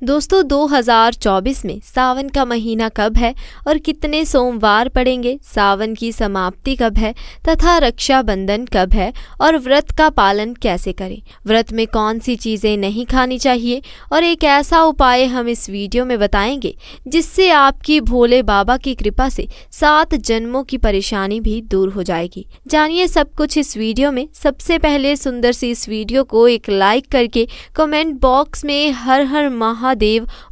दोस्तों 2024 में सावन का महीना कब है और कितने सोमवार पड़ेंगे, सावन की समाप्ति कब है तथा रक्षाबंधन कब है और व्रत का पालन कैसे करें, व्रत में कौन सी चीज़ें नहीं खानी चाहिए और एक ऐसा उपाय हम इस वीडियो में बताएंगे जिससे आपकी भोले बाबा की कृपा से 7 जन्मों की परेशानी भी दूर हो जाएगी। जानिए सब कुछ इस वीडियो में। सबसे पहले सुंदर सी इस वीडियो को एक लाइक करके कमेंट बॉक्स में हर हर महादेव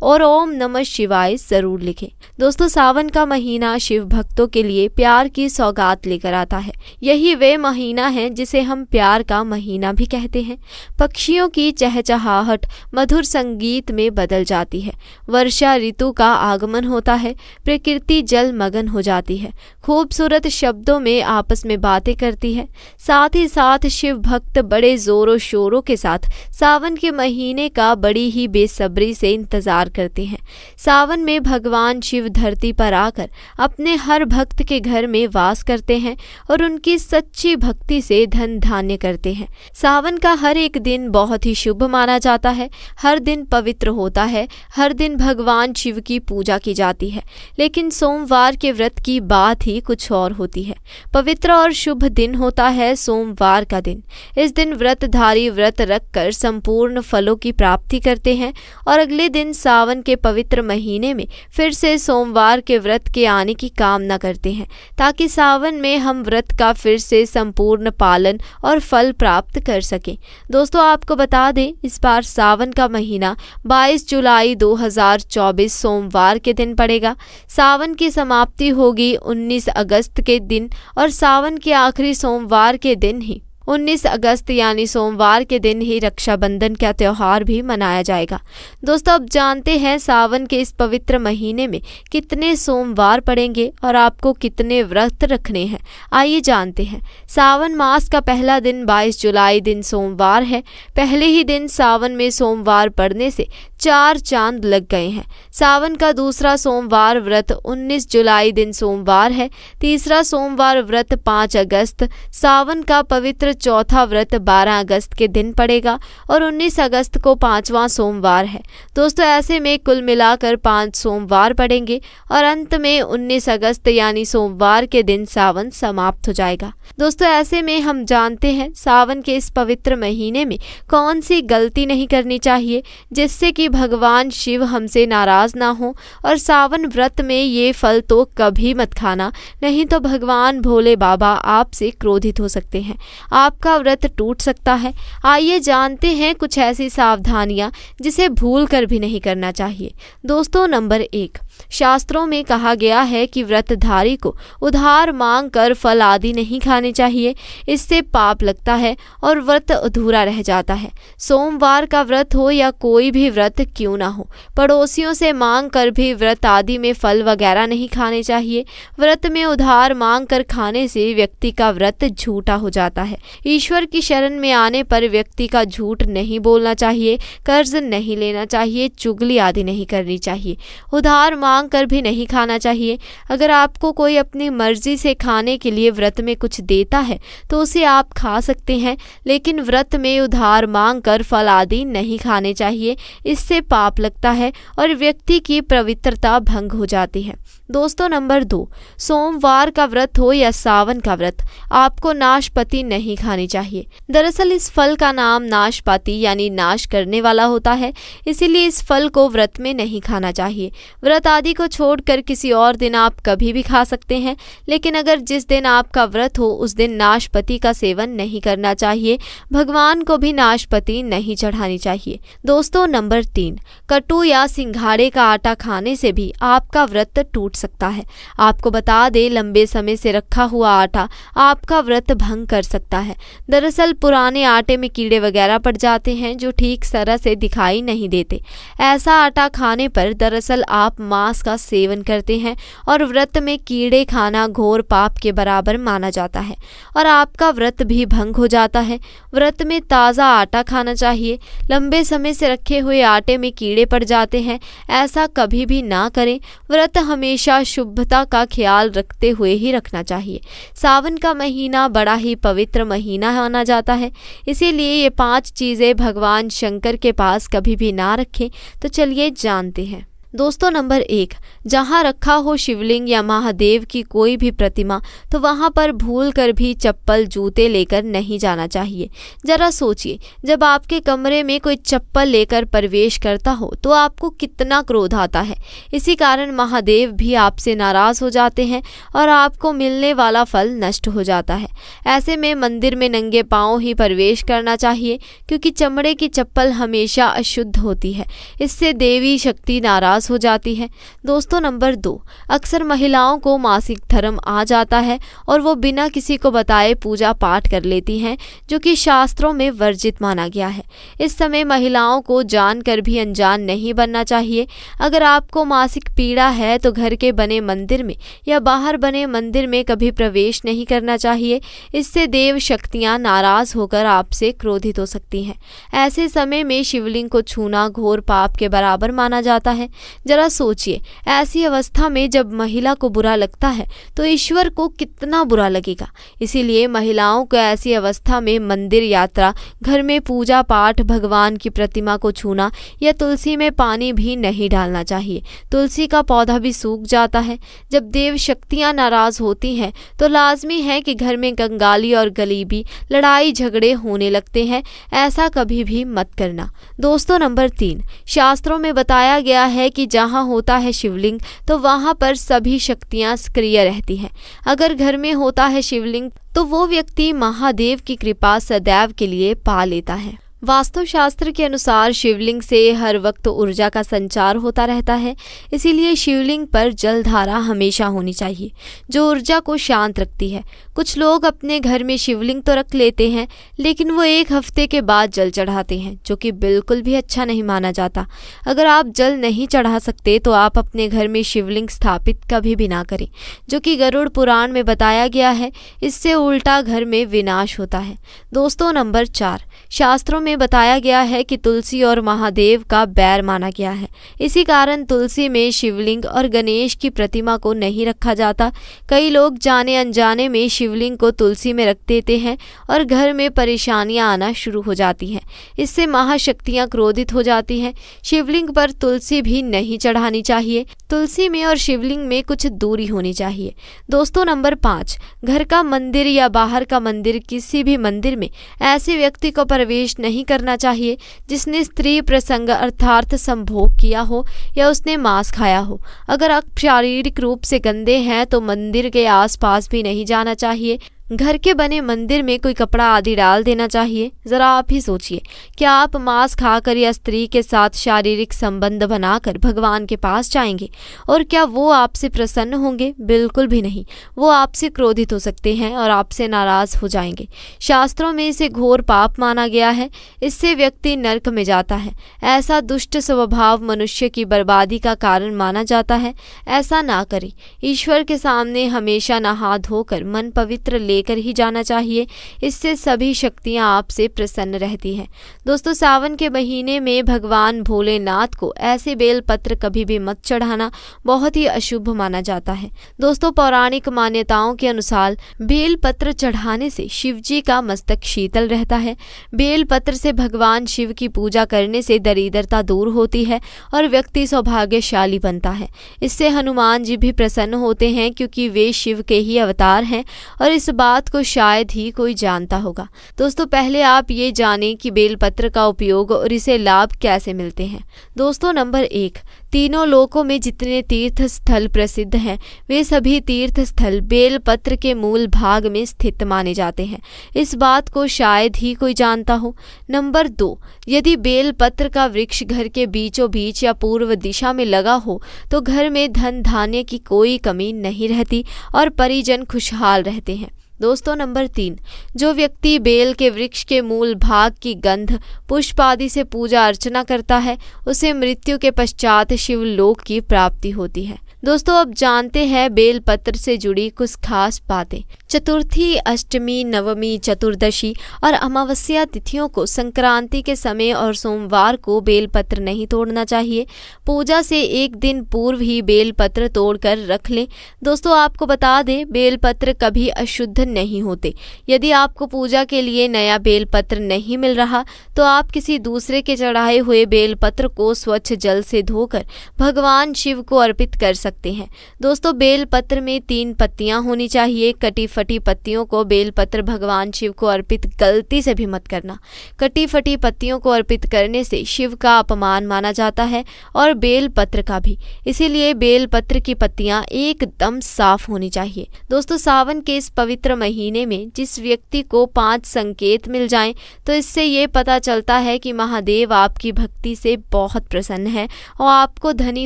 और ओम नमः शिवाय जरूर लिखें। दोस्तों सावन का महीना शिव भक्तों के लिए प्यार की सौगात लेकर आता है। यही वे महीना है जिसे हम प्यार का महीना भी कहते हैं। पक्षियों की चहचहाहट मधुर संगीत में बदल जाती है। वर्षा ऋतु का आगमन होता है। प्रकृति जल मगन हो जाती है। खूबसूरत शब्दों में आपस में बातें करती है। साथ ही साथ शिव भक्त बड़े जोरों शोरों के साथ सावन के महीने का बड़ी ही बेसब्री से इंतजार करते हैं। सावन में भगवान शिव धरती पर आकर अपने हर भक्त के घर में वास करते हैं और उनकी सच्ची भक्ति से धन धान्य करते हैं। सावन का हर एक दिन बहुत ही शुभ माना जाता है। हर दिन पवित्र होता है। हर दिन भगवान शिव की पूजा की जाती है। लेकिन सोमवार के व्रत की बात ही कुछ और होती है। पवित्र और शुभ दिन होता है सोमवार का दिन। इस दिन व्रतधारी व्रत रखकर संपूर्ण फलों की प्राप्ति करते हैं और अगले दिन सावन के पवित्र महीने में फिर से सोमवार के व्रत के आने की कामना करते हैं ताकि सावन में हम व्रत का फिर से संपूर्ण पालन और फल प्राप्त कर सकें। दोस्तों आपको बता दें इस बार सावन का महीना 22 जुलाई 2024 सोमवार के दिन पड़ेगा। सावन की समाप्ति होगी 19 अगस्त के दिन और सावन के आखिरी सोमवार के दिन ही 19 अगस्त यानी सोमवार के दिन ही रक्षाबंधन का त्यौहार भी मनाया जाएगा। दोस्तों अब जानते हैं सावन के इस पवित्र महीने में कितने सोमवार पड़ेंगे और आपको कितने व्रत रखने हैं। आइए जानते हैं। सावन मास का पहला दिन 22 जुलाई दिन सोमवार है। पहले ही दिन सावन में सोमवार पड़ने से 4 चांद लग गए हैं। सावन का दूसरा सोमवार व्रत 19 जुलाई दिन सोमवार है। तीसरा सोमवार व्रत 5 अगस्त। सावन का पवित्र चौथा व्रत 12 अगस्त के दिन पड़ेगा और 19 अगस्त को 5वां सोमवार है। दोस्तों ऐसे में कुल मिलाकर 5 सोमवार पड़ेंगे और अंत में 19 अगस्त यानी सोमवार के दिन सावन समाप्त हो जाएगा। दोस्तों ऐसे में हम जानते हैं सावन के इस पवित्र महीने में कौन सी गलती नहीं करनी चाहिए जिससे कि भगवान शिव हमसे नाराज ना हो। और सावन व्रत में ये फल तो कभी मत खाना, नहीं तो भगवान भोले बाबा आपसे क्रोधित हो सकते हैं। आपका व्रत टूट सकता है। आइए जानते हैं कुछ ऐसी सावधानियां जिसे भूल कर भी नहीं करना चाहिए। दोस्तों नंबर 1, शास्त्रों में कहा गया है कि व्रतधारी को उधार मांग कर फल आदि नहीं खाने चाहिए। इससे पाप लगता है और व्रत अधूरा रह जाता है। सोमवार का व्रत हो या कोई भी व्रत क्यों ना हो, पड़ोसियों से मांग कर भी व्रत आदि में फल वगैरह नहीं खाने चाहिए। व्रत में उधार मांग कर खाने से व्यक्ति का व्रत झूठा हो जाता है। ईश्वर की शरण में आने पर व्यक्ति का झूठ नहीं बोलना चाहिए, कर्ज नहीं लेना चाहिए, चुगली आदि नहीं करनी चाहिए, उधार मांग कर भी नहीं खाना चाहिए। अगर आपको कोई अपनी मर्जी से खाने के लिए व्रत में कुछ देता है तो उसे आप खा सकते हैं, लेकिन व्रत में उधार मांग कर फल आदि नहीं खाने चाहिए। इससे पाप लगता है और व्यक्ति की पवित्रता भंग हो जाती है। दोस्तों नंबर 2, सोमवार का व्रत हो या सावन का व्रत, आपको नाशपाती नहीं खानी चाहिए। दरअसल इस फल का नाम नाशपाती यानी नाश करने वाला होता है, इसीलिए इस फल को व्रत में नहीं खाना चाहिए। व्रत आदि को छोड़कर किसी और दिन आप कभी भी खा सकते हैं, लेकिन अगर जिस दिन आपका व्रत हो उस दिन नाशपाती का सेवन नहीं करना चाहिए। भगवान को भी नाशपाती नहीं चढ़ानी चाहिए। दोस्तों नंबर 3, कट्टू या सिंघाड़े का आटा खाने से भी आपका व्रत टूट सकता है। आपको बता दें लंबे समय से रखा हुआ आटा आपका व्रत भंग कर सकता है। दरअसल पुराने आटे में कीड़े वगैरह पड़ जाते हैं जो ठीक तरह से दिखाई नहीं देते। ऐसा आटा खाने पर दरअसल आप मांस का सेवन करते हैं और व्रत में कीड़े खाना घोर पाप के बराबर माना जाता है और आपका व्रत भी भंग हो जाता है। व्रत में ताज़ा आटा खाना चाहिए। लंबे समय से रखे हुए आटे में कीड़े पड़ जाते हैं, ऐसा कभी भी ना करें। व्रत हमेशा शुभता का ख्याल रखते हुए ही रखना चाहिए। सावन का महीना बड़ा ही पवित्र महीना महीना माना जाता है, इसीलिए ये 5 चीज़ें भगवान शंकर के पास कभी भी ना रखें। तो चलिए जानते हैं। दोस्तों, नंबर 1, जहाँ रखा हो शिवलिंग या महादेव की कोई भी प्रतिमा तो वहाँ पर भूल कर भी चप्पल जूते लेकर नहीं जाना चाहिए। जरा सोचिए, जब आपके कमरे में कोई चप्पल लेकर प्रवेश करता हो तो आपको कितना क्रोध आता है। इसी कारण महादेव भी आपसे नाराज हो जाते हैं और आपको मिलने वाला फल नष्ट हो जाता है। ऐसे में मंदिर में नंगे पाँव ही प्रवेश करना चाहिए, क्योंकि चमड़े की चप्पल हमेशा अशुद्ध होती है। इससे देवी शक्ति नाराज हो जाती है। दोस्तों, नंबर 2, अक्सर महिलाओं को मासिक धर्म आ जाता है और वो बिना किसी को बताए पूजा पाठ कर लेती हैं, जो कि शास्त्रों में वर्जित माना गया है। इस समय महिलाओं को जानकर भी अनजान नहीं बनना चाहिए। अगर आपको मासिक पीड़ा है तो घर के बने मंदिर में या बाहर बने मंदिर में कभी प्रवेश नहीं करना चाहिए। इससे देव शक्तियां नाराज होकर आपसे क्रोधित हो सकती हैं। ऐसे समय में शिवलिंग को छूना घोर पाप के बराबर माना जाता है। जरा सोचिए, ऐसी अवस्था में जब महिला को बुरा लगता है तो ईश्वर को कितना बुरा लगेगा। इसीलिए महिलाओं को ऐसी अवस्था में मंदिर यात्रा, घर में पूजा पाठ, भगवान की प्रतिमा को छूना या तुलसी में पानी भी नहीं डालना चाहिए। तुलसी का पौधा भी सूख जाता है। जब देव शक्तियां नाराज होती हैं तो लाजमी है कि घर में कंगाली और गलीबी, लड़ाई झगड़े होने लगते हैं। ऐसा कभी भी मत करना। दोस्तों, नंबर 3, शास्त्रों में बताया गया है कि जहाँ होता है शिवलिंग तो वहाँ पर सभी शक्तियाँ सक्रिय रहती हैं। अगर घर में होता है शिवलिंग तो वो व्यक्ति महादेव की कृपा सदैव के लिए पा लेता है। वास्तुशास्त्र के अनुसार शिवलिंग से हर वक्त ऊर्जा का संचार होता रहता है, इसीलिए शिवलिंग पर जलधारा हमेशा होनी चाहिए, जो ऊर्जा को शांत रखती है। कुछ लोग अपने घर में शिवलिंग तो रख लेते हैं, लेकिन वो 1 हफ्ते के बाद जल चढ़ाते हैं, जो कि बिल्कुल भी अच्छा नहीं माना जाता। अगर आप जल नहीं चढ़ा सकते तो आप अपने घर में शिवलिंग स्थापित कभी भी ना करें, जो कि गरुड़ पुराण में बताया गया है। इससे उल्टा घर में विनाश होता है। दोस्तों, नंबर 4, शास्त्रों में बताया गया है कि तुलसी और महादेव का बैर माना गया है। इसी कारण तुलसी में शिवलिंग और गणेश की प्रतिमा को नहीं रखा जाता। कई लोग जाने अनजाने में शिवलिंग को तुलसी में रख देते हैं और घर में परेशानियां आना शुरू हो जाती हैं। इससे महाशक्तियां क्रोधित हो जाती हैं। शिवलिंग पर तुलसी भी नहीं चढ़ानी चाहिए। तुलसी में और शिवलिंग में कुछ दूरी होनी चाहिए। दोस्तों, नंबर 5, घर का मंदिर या बाहर का मंदिर, किसी भी मंदिर में ऐसे व्यक्ति को प्रवेश नहीं करना चाहिए जिसने स्त्री प्रसंग अर्थात संभोग किया हो या उसने मांस खाया हो। अगर आप शारीरिक रूप से गंदे हैं तो मंदिर के आसपास भी नहीं जाना चाहिए। घर के बने मंदिर में कोई कपड़ा आदि डाल देना चाहिए। ज़रा आप ही सोचिए, क्या आप मांस खाकर या स्त्री के साथ शारीरिक संबंध बनाकर भगवान के पास जाएंगे और क्या वो आपसे प्रसन्न होंगे? बिल्कुल भी नहीं। वो आपसे क्रोधित हो सकते हैं और आपसे नाराज हो जाएंगे। शास्त्रों में इसे घोर पाप माना गया है। इससे व्यक्ति नरक में जाता है। ऐसा दुष्ट स्वभाव मनुष्य की बर्बादी का कारण माना जाता है। ऐसा ना करें। ईश्वर के सामने हमेशा नहा धोकर मन पवित्र लेकर ही जाना चाहिए। इससे सभी शक्तियां आपसे प्रसन्न रहती हैं। दोस्तों, सावन के महीने में भगवान भोलेनाथ को ऐसे बेलपत्र कभी भी मत चढ़ाना, बहुत ही अशुभ माना जाता है। दोस्तों, पौराणिक मान्यताओं के अनुसार बेलपत्र चढ़ाने से शिवजी का मस्तक शीतल रहता है। बेलपत्र से भगवान शिव की पूजा करने से दरिद्रता दूर होती है और व्यक्ति सौभाग्यशाली बनता है। इससे हनुमान जी भी प्रसन्न होते हैं, क्योंकि वे शिव के ही अवतार हैं और इस बात को शायद ही कोई जानता होगा। दोस्तों, पहले आप ये जानें कि बेलपत्र का उपयोग और इसे लाभ कैसे मिलते हैं। दोस्तों, नंबर 1, तीनों लोकों में जितने तीर्थ स्थल प्रसिद्ध हैं वे सभी तीर्थ स्थल बेलपत्र के मूल भाग में स्थित माने जाते हैं। इस बात को शायद ही कोई जानता हो। नंबर 2, यदि बेलपत्र का वृक्ष घर के बीचों बीच या पूर्व दिशा में लगा हो तो घर में धन धान्य की कोई कमी नहीं रहती और परिजन खुशहाल रहते हैं। दोस्तों, नंबर 3, जो व्यक्ति बेल के वृक्ष के मूल भाग की गंध पुष्प आदि से पूजा अर्चना करता है उसे मृत्यु के पश्चात शिवलोक की प्राप्ति होती है। दोस्तों अब जानते हैं बेलपत्र से जुड़ी कुछ खास बातें। चतुर्थी, अष्टमी, नवमी, चतुर्दशी और अमावस्या तिथियों को संक्रांति के समय और सोमवार को बेलपत्र नहीं तोड़ना चाहिए। पूजा से एक दिन पूर्व ही बेलपत्र तोड़कर रख लें। दोस्तों आपको बता दें, बेलपत्र कभी अशुद्ध नहीं होते। यदि आपको पूजा के लिए नया बेलपत्र नहीं मिल रहा तो आप किसी दूसरे के चढ़ाए हुए बेलपत्र को स्वच्छ जल से धोकर भगवान शिव को अर्पित कर सकते हैं। दोस्तों बेलपत्र में 3 पत्तियां होनी चाहिए। कटी फटी पत्तियों को बेलपत्र भगवान शिव को अर्पित गलती से भी मत करना। कटी फटी पत्तियों को अर्पित करने से शिव का अपमान माना जाता है और बेलपत्र का भी। इसीलिए बेलपत्र की पत्तियां एकदम साफ होनी चाहिए। दोस्तों सावन के इस पवित्र महीने में जिस व्यक्ति को 5 संकेत मिल जाएं तो इससे ये पता चलता है कि महादेव आपकी भक्ति से बहुत प्रसन्न है और आपको धनी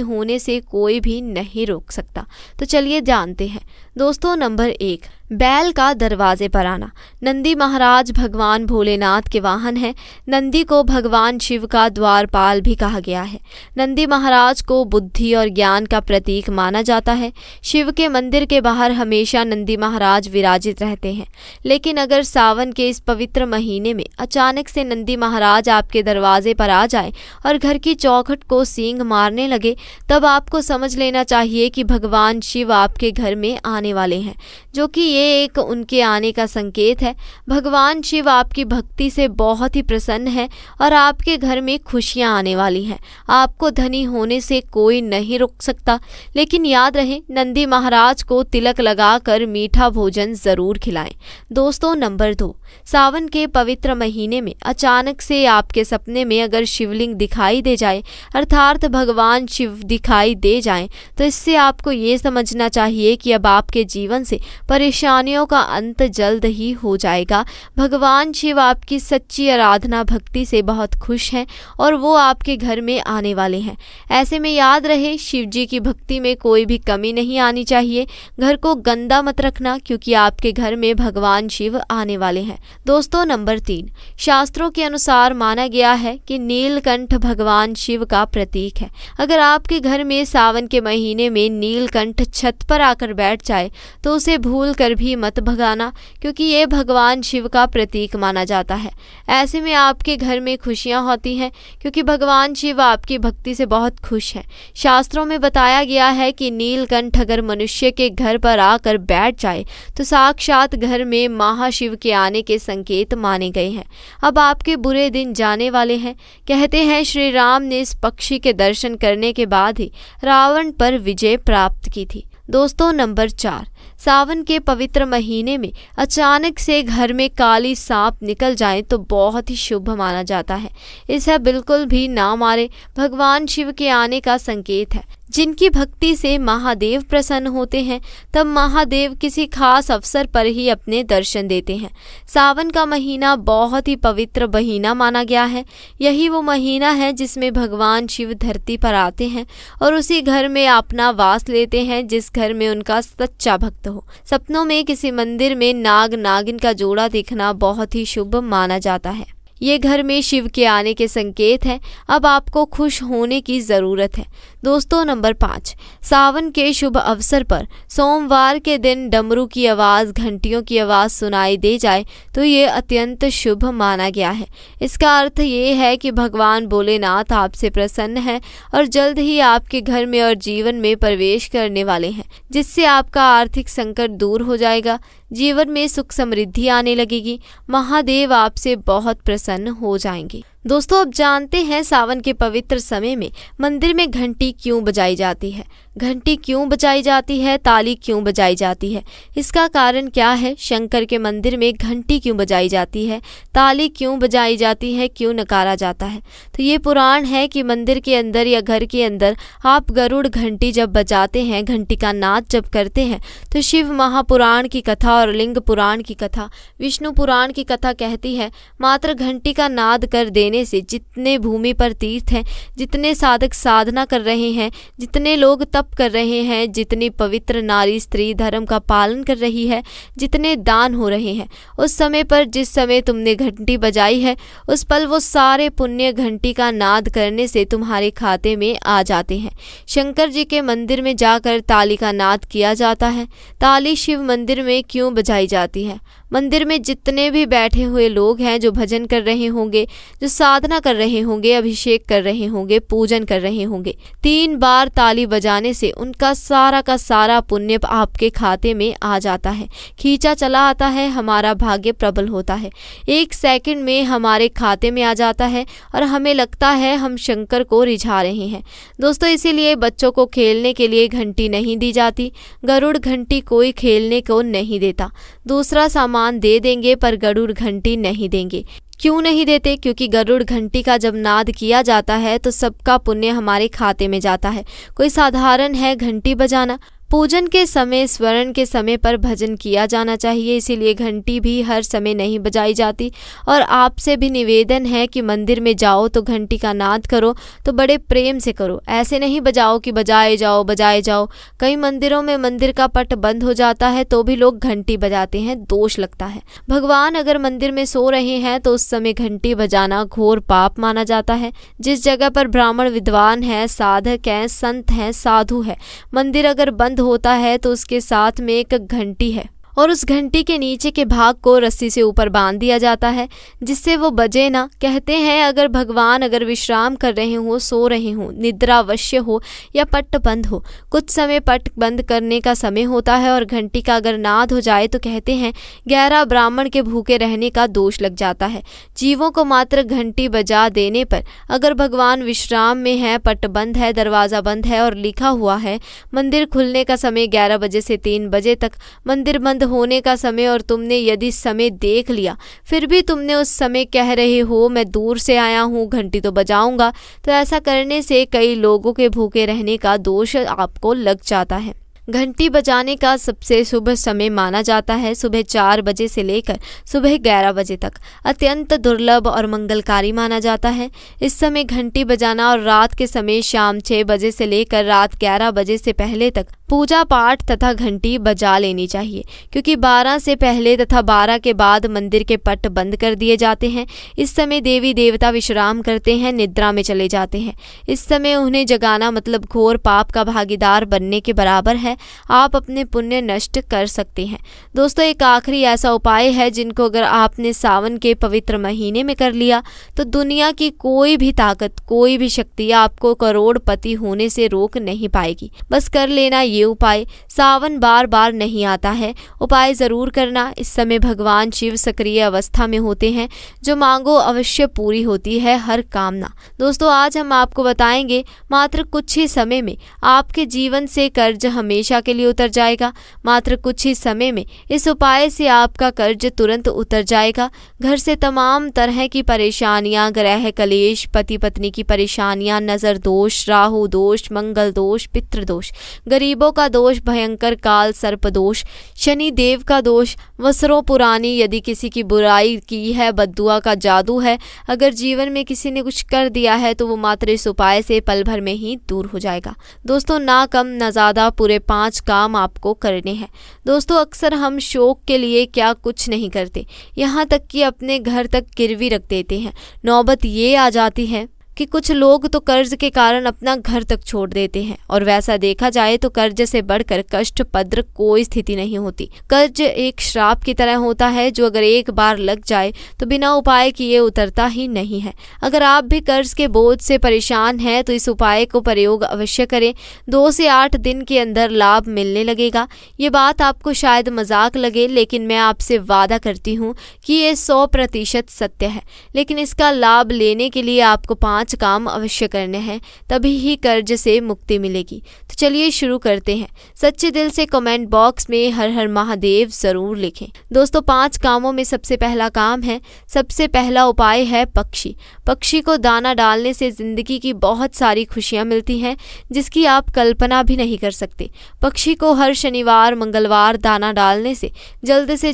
होने से कोई भी नहीं रोक सकता। तो चलिए जानते हैं। दोस्तों नंबर 1, बैल का दरवाजे पर आना। नंदी महाराज भगवान भोलेनाथ के वाहन हैं। नंदी को भगवान शिव का द्वारपाल भी कहा गया है। नंदी महाराज को बुद्धि और ज्ञान का प्रतीक माना जाता है। शिव के मंदिर के बाहर हमेशा नंदी महाराज विराजित रहते हैं। लेकिन अगर सावन के इस पवित्र महीने में अचानक से नंदी महाराज आपके दरवाजे पर आ जाए और घर की चौखट को सींग मारने लगे, तब आपको समझ लेना चाहिए कि भगवान शिव आपके घर में आने वाले हैं, जो कि ये एक उनके आने का संकेत है। भगवान शिव आपकी भक्ति से बहुत ही प्रसन्न है और आपके घर में खुशियां आने वाली हैं। आपको धनी होने से कोई नहीं रोक सकता। लेकिन याद रहे, नंदी महाराज को तिलक लगाकर मीठा भोजन जरूर खिलाएं। दोस्तों नंबर 2, सावन के पवित्र महीने में अचानक से आपके सपने में अगर शिवलिंग दिखाई दे जाए, अर्थात भगवान शिव दिखाई दे जाएं, तो इससे आपको ये समझना चाहिए कि अब आपके जीवन से परेशानियों का अंत जल्द ही हो जाएगा। भगवान शिव आपकी सच्ची आराधना भक्ति से बहुत खुश हैं और वो आपके घर में आने वाले हैं। ऐसे में याद रहे, शिव जी की भक्ति में कोई भी कमी नहीं आनी चाहिए। घर को गंदा मत रखना, क्योंकि आपके घर में भगवान शिव आने वाले हैं। दोस्तों नंबर 3, शास्त्रों के अनुसार माना गया है कि नीलकंठ भगवान शिव का प्रतीक है। अगर आपके घर में सावन के महीने में नीलकंठ छत पर आकर बैठ जाए तो उसे भूल कर भी मत भगाना, क्योंकि ये भगवान शिव का प्रतीक माना जाता है। ऐसे में आपके घर में खुशियां होती हैं, क्योंकि भगवान शिव आपकी भक्ति से बहुत खुश हैं। शास्त्रों में बताया गया है कि नीलकंठ अगर मनुष्य के घर पर आकर बैठ जाए तो साक्षात घर में महाशिव के आने के संकेत माने गए हैं। अब आपके बुरे दिन जाने वाले हैं। कहते हैं श्री राम ने इस पक्षी के दर्शन करने के बाद ही रावण पर विजय प्राप्त की थी। दोस्तों नंबर 4, सावन के पवित्र महीने में अचानक से घर में काली सांप निकल जाए तो बहुत ही शुभ माना जाता है। इसे बिल्कुल भी ना मारे, भगवान शिव के आने का संकेत है। जिनकी भक्ति से महादेव प्रसन्न होते हैं, तब महादेव किसी खास अवसर पर ही अपने दर्शन देते हैं। सावन का महीना बहुत ही पवित्र महीना माना गया है। यही वो महीना है जिसमें भगवान शिव धरती पर आते हैं और उसी घर में अपना वास लेते हैं जिस घर में उनका सच्चा भक्त हो। सपनों में किसी मंदिर में नाग नागिन का जोड़ा दिखना बहुत ही शुभ माना जाता है। ये घर में शिव के आने के संकेत हैं। अब आपको खुश होने की ज़रूरत है। दोस्तों नंबर 5, सावन के शुभ अवसर पर सोमवार के दिन डमरू की आवाज़, घंटियों की आवाज़ सुनाई दे जाए तो ये अत्यंत शुभ माना गया है। इसका अर्थ ये है कि भगवान भोलेनाथ आपसे प्रसन्न है और जल्द ही आपके घर में और जीवन में प्रवेश करने वाले हैं, जिससे आपका आर्थिक संकट दूर हो जाएगा। जीवन में सुख समृद्धि आने लगेगी। महादेव आपसे बहुत प्रसन्न हो जाएंगे। दोस्तों अब जानते हैं सावन के पवित्र समय में मंदिर में घंटी क्यों बजाई जाती है। घंटी क्यों बजाई जाती है, ताली क्यों बजाई जाती है, इसका कारण क्या है। शंकर के मंदिर में घंटी क्यों बजाई जाती है, ताली क्यों बजाई जाती है, क्यों नकारा जाता है। तो ये पुराण है कि मंदिर के अंदर या घर के अंदर आप गरुड़ घंटी जब बजाते हैं, घंटी का नाद जब करते हैं, तो शिव महापुराण की कथा और लिंग पुराण की कथा, विष्णु पुराण की कथा कहती है मात्र घंटी का नाद कर देने से जितने भूमि पर तीर्थ हैं, जितने साधक साधना कर रहे हैं, जितने लोग तप तप कर रहे हैं, जितनी पवित्र नारी स्त्री धर्म का पालन कर रही है, जितने दान हो रहे हैं, उस समय पर जिस समय तुमने घंटी बजाई है उस पल वो सारे पुण्य घंटी का नाद करने से तुम्हारे खाते में आ जाते हैं। शंकर जी के मंदिर में जाकर ताली का नाद किया जाता है। ताली शिव मंदिर में क्यों बजाई जाती है? मंदिर में जितने भी बैठे हुए लोग हैं, जो भजन कर रहे होंगे, जो साधना कर रहे होंगे, अभिषेक कर रहे होंगे, पूजन कर रहे होंगे, 3 बार ताली बजाने से उनका सारा का सारा पुण्य आपके खाते में आ जाता है, खींचा चला आता है, हमारा भाग्य प्रबल होता है, 1 सेकंड में हमारे खाते में आ जाता है और हमें लगता है हम शंकर को रिझा रहे हैं। दोस्तों, इसीलिए बच्चों को खेलने के लिए घंटी नहीं दी जाती। गरुड़ घंटी कोई खेलने को नहीं देता। दूसरा सामान दे देंगे पर गरुड़ घंटी नहीं देंगे। क्यों नहीं देते? क्योंकि गरुड़ घंटी का जब नाद किया जाता है तो सबका पुण्य हमारे खाते में जाता है। कोई साधारण है घंटी बजाना? पूजन के समय, स्वरण के समय पर भजन किया जाना चाहिए, इसीलिए घंटी भी हर समय नहीं बजाई जाती। और आपसे भी निवेदन है कि मंदिर में जाओ तो घंटी का नाद करो तो बड़े प्रेम से करो, ऐसे नहीं बजाओ कि बजाए जाओ बजाए जाओ। कई मंदिरों में मंदिर का पट बंद हो जाता है तो भी लोग घंटी बजाते हैं, दोष लगता है। भगवान अगर मंदिर में सो रहे हैं तो उस समय घंटी बजाना घोर पाप माना जाता है। जिस जगह पर ब्राह्मण विद्वान है, साधक हैं, संत हैं, साधु है, मंदिर अगर बंद होता है तो उसके साथ में एक घंटी है और उस घंटी के नीचे के भाग को रस्सी से ऊपर बांध दिया जाता है जिससे वो बजे ना। कहते हैं अगर भगवान अगर विश्राम कर रहे हो, सो रहे हो, निद्रा अवश्य हो या पट बंद हो, कुछ समय पट बंद करने का समय होता है और घंटी का अगर नाद हो जाए तो कहते हैं 11 ब्राह्मण के भूखे रहने का दोष लग जाता है। जीवों को मात्र घंटी बजा देने पर अगर भगवान विश्राम में है, पट बंद है, दरवाज़ा बंद है और लिखा हुआ है मंदिर खुलने का समय 11 बजे से 3 बजे तक, मंदिर बंद होने का समय, और तुमने यदि समय देख लिया फिर भी तुमने उस समय कह रहे हो मैं दूर से आया हूँ, घंटी तो बजाऊंगा, तो ऐसा करने से कई लोगों के भूखे रहने का दोष आपको लग जाता है। घंटी बजाने का सबसे शुभ समय माना जाता है सुबह 4 बजे से लेकर सुबह 11 बजे तक। अत्यंत दुर्लभ और मंगलकारी माना जाता है इस समय घंटी बजाना। और रात के समय शाम 6 बजे से लेकर रात 11 बजे से पहले तक पूजा पाठ तथा घंटी बजा लेनी चाहिए, क्योंकि 12 से पहले तथा 12 के बाद मंदिर के पट बंद कर दिए जाते हैं। इस समय देवी देवता विश्राम करते हैं, निद्रा में चले जाते हैं। इस समय उन्हें जगाना मतलब घोर पाप का भागीदार बनने के बराबर है। आप अपने पुण्य नष्ट कर सकते हैं। दोस्तों, एक आखिरी ऐसा उपाय है जिनको अगर आपने सावन के पवित्र महीने में कर लिया तो दुनिया की कोई भी ताकत, कोई भी शक्ति आपको करोड़पति होने से रोक नहीं पाएगी। बस कर लेना ये उपाय। सावन बार बार नहीं आता है, उपाय जरूर करना। इस समय भगवान शिव सक्रिय अवस्था में होते हैं, जो मांगो अवश्य पूरी होती है हर कामना। दोस्तों, आज हम आपको बताएंगे मात्र कुछ ही समय में आपके जीवन से कर्ज हमेशा के लिए उतर जाएगा। मात्र कुछ ही समय में इस उपाय से आपका कर्ज तुरंत उतर जाएगा। घर से तमाम तरह की परेशानियां, ग्रह कलेश, पति पत्नी की परेशानियां, नजर दोष, राहु दोष, मंगल दोष, पितृ दोष, गरीबों का दोष, भयंकर काल सर्प दोष, शनि देव का दोष, वसरों पुरानी यदि किसी की बुराई की है, बद्दुआ का जादू है, अगर जीवन में किसी ने कुछ कर दिया है तो वो मात्र इस उपाय से पल भर में ही दूर हो जाएगा। दोस्तों, ना कम ना ज्यादा पूरे 5 काम आपको करने हैं। दोस्तों, अक्सर हम शौक के लिए क्या कुछ नहीं करते, यहाँ तक कि अपने घर तक गिरवी रख देते हैं। नौबत ये आ जाती है कि कुछ लोग तो कर्ज के कारण अपना घर तक छोड़ देते हैं, और वैसा देखा जाए तो कर्ज से बढ़कर कष्टप्रद कोई स्थिति नहीं होती। कर्ज एक श्राप की तरह होता है जो अगर एक बार लग जाए तो बिना उपाय किए उतरता ही नहीं है। अगर आप भी कर्ज के बोझ से परेशान हैं तो इस उपाय को प्रयोग अवश्य करें। 2 से 8 दिन के अंदर लाभ मिलने लगेगा। ये बात आपको शायद मजाक लगे, लेकिन मैं आपसे वादा करती हूँ कि ये 100% सत्य है। लेकिन इसका लाभ लेने के लिए आपको 5 काम अवश्य करने हैं, तभी ही कर्ज से मुक्ति मिलेगी। तो चलिए शुरू करते हैं। सच्चे दिल से कमेंट बॉक्स में हर हर महादेव जरूर लिखें। दोस्तों, 5 कामों में सबसे पहला काम है, सबसे पहला उपाय है पक्षी। पक्षी को दाना डालने से जिंदगी की बहुत सारी खुशियां मिलती हैं जिसकी आप कल्पना भी नहीं कर सकते। पक्षी को हर शनिवार मंगलवार दाना डालने से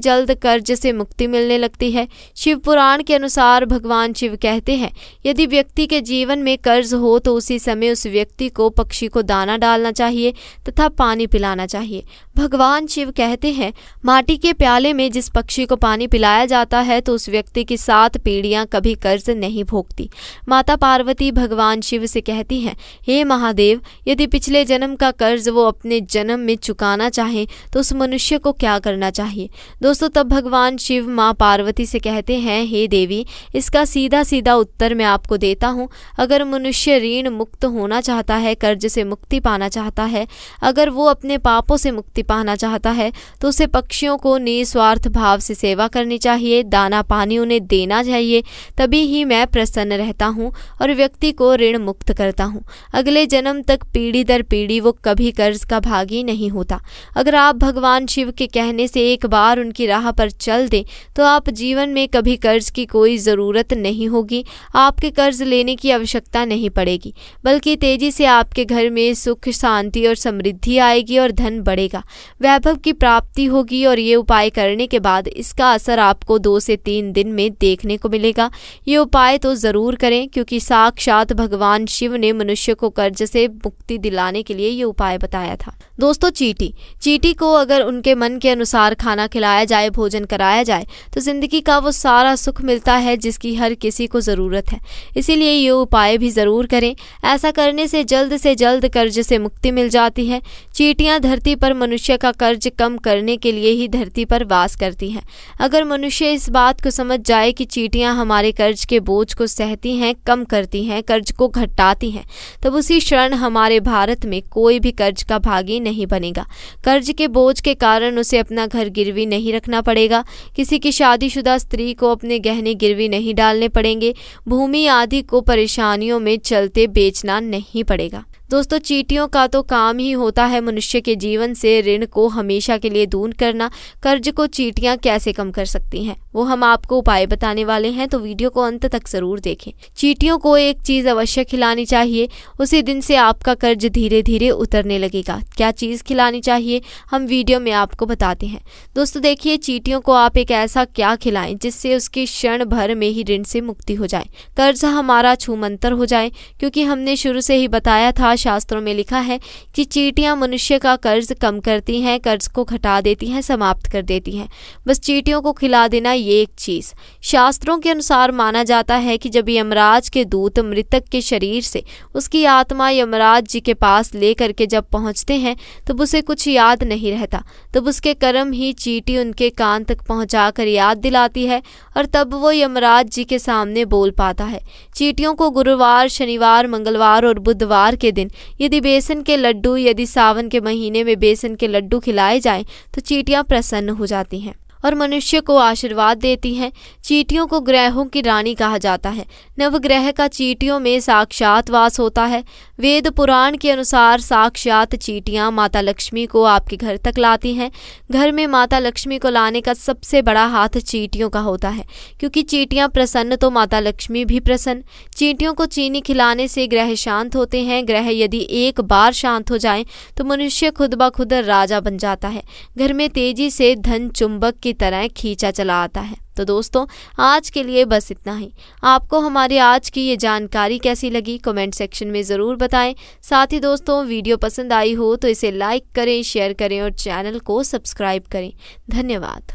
जल्द कर्ज से मुक्ति मिलने लगती है। शिव पुराण के अनुसार भगवान शिव कहते हैं, यदि व्यक्ति के जीवन में कर्ज हो तो उसी समय उस व्यक्ति को पक्षी को दाना डालना चाहिए तथा पानी पिलाना चाहिए। भगवान शिव कहते हैं, माटी के प्याले में जिस पक्षी को पानी पिलाया जाता है तो उस व्यक्ति की 7 पीढ़ियां कभी कर्ज नहीं भोगती। माता पार्वती भगवान शिव से कहती हैं, हे महादेव, यदि पिछले जन्म का कर्ज वो अपने जन्म में चुकाना चाहे तो उस मनुष्य को क्या करना चाहिए। दोस्तों, तब भगवान शिव माँ पार्वती से कहते हैं, हे देवी, इसका सीधा सीधा उत्तर मैं आपको देता हूँ। अगर मनुष्य ऋण मुक्त होना चाहता है, कर्ज से मुक्ति पाना चाहता है, अगर वो अपने पापों से मुक्ति पाना चाहता है तो उसे पक्षियों को निस्वार्थ भाव से सेवा करनी चाहिए, दाना पानी उन्हें देना चाहिए। तभी ही मैं प्रसन्न रहता हूँ और व्यक्ति को ऋण मुक्त करता हूँ। अगले जन्म तक पीढ़ी दर पीढ़ी वो कभी कर्ज का भागी नहीं होता। अगर आप भगवान शिव के कहने से एक बार उनकी राह पर चल दें तो आप जीवन में कभी कर्ज की कोई ज़रूरत नहीं होगी। आपके कर्ज लेने की आवश्यकता नहीं पड़ेगी, बल्कि तेजी से आपके घर में सुख, शांति और समृद्धि आएगी और धन बढ़ेगा, वैभव की प्राप्ति होगी। और ये उपाय करने के बाद इसका असर आपको 2 से 3 दिन में देखने को मिलेगा। ये उपाय तो ज़रूर करें, क्योंकि साक्षात भगवान शिव ने मनुष्य को कर्ज से मुक्ति दिलाने के लिए ये उपाय बताया था। दोस्तों, चींटी को अगर उनके मन के अनुसार खाना खिलाया जाए, भोजन कराया जाए तो जिंदगी का वो सारा सुख मिलता है जिसकी हर किसी को ज़रूरत है। इसीलिए ये उपाय भी ज़रूर करें। ऐसा करने से जल्द कर्ज से मुक्ति मिल जाती है। चींटियाँ धरती पर मनुष्य का कर्ज कम करने के लिए ही धरती पर वास करती हैं। अगर मनुष्य इस बात को समझ जाए कि चींटियाँ हमारे कर्ज के बोझ को सहती हैं, कम करती हैं, कर्ज को घटाती हैं, तब उसी क्षण हमारे भारत में कोई भी कर्ज का भागी नहीं बनेगा। कर्ज के बोझ के कारण उसे अपना घर गिरवी नहीं रखना पड़ेगा, किसी की शादीशुदा स्त्री को अपने गहने गिरवी नहीं डालने पड़ेंगे, भूमि आदि को परेशानियों में चलते बेचना नहीं पड़ेगा। दोस्तों, चींटियों का तो काम ही होता है मनुष्य के जीवन से ऋण को हमेशा के लिए दूर करना। कर्ज को चींटियां कैसे कम कर सकती हैं, वो हम आपको उपाय बताने वाले हैं, तो वीडियो को अंत तक जरूर देखें। चींटियों को एक चीज़ अवश्य खिलानी चाहिए, उसी दिन से आपका कर्ज धीरे धीरे उतरने लगेगा। क्या चीज़ खिलानी चाहिए, हम वीडियो में आपको बताते हैं। दोस्तों देखिए, चींटियों को आप एक ऐसा क्या खिलाएं जिससे उसकी क्षण भर में ही ऋण से मुक्ति हो जाए, कर्ज हमारा छूमंतर हो जाए। क्योंकि हमने शुरू से ही बताया था, शास्त्रों में लिखा है कि चींटियां मनुष्य का कर्ज कम करती हैं, कर्ज को घटा देती हैं, समाप्त कर देती हैं। बस चींटियों को खिला देना ये एक चीज़। शास्त्रों के अनुसार माना जाता है कि जब यमराज के दूत मृतक के शरीर से उसकी आत्मा यमराज जी के पास लेकर के जब पहुंचते हैं तब उसे कुछ याद नहीं रहता, तब उसके कर्म ही चींटी उनके कान तक पहुंचाकर याद दिलाती है और तब वो यमराज जी के सामने बोल पाता है। चींटियों को गुरुवार, शनिवार, मंगलवार और बुधवार के दिन यदि सावन के महीने में बेसन के लड्डू खिलाए जाएं तो चींटियां प्रसन्न हो जाती हैं और मनुष्य को आशीर्वाद देती हैं। चींटियों को ग्रहों की रानी कहा जाता है। नवग्रह का चींटियों में साक्षात वास होता है। वेद पुराण के अनुसार साक्षात चींटियां माता लक्ष्मी को आपके घर तक लाती हैं। घर में माता लक्ष्मी को लाने का सबसे बड़ा हाथ चींटियों का होता है, क्योंकि चींटियां प्रसन्न तो माता लक्ष्मी भी प्रसन्न। चींटियों को चीनी खिलाने से ग्रह शांत होते हैं। ग्रह यदि एक बार शांत हो जाएं तो मनुष्य खुद ब खुद राजा बन जाता है। घर में तेजी से धन चुंबक की तरह खींचा चला आता है। तो दोस्तों, आज के लिए बस इतना ही। आपको हमारी आज की ये जानकारी कैसी लगी, कमेंट सेक्शन में ज़रूर बताएं। साथ ही दोस्तों, वीडियो पसंद आई हो तो इसे लाइक करें, शेयर करें और चैनल को सब्सक्राइब करें। धन्यवाद।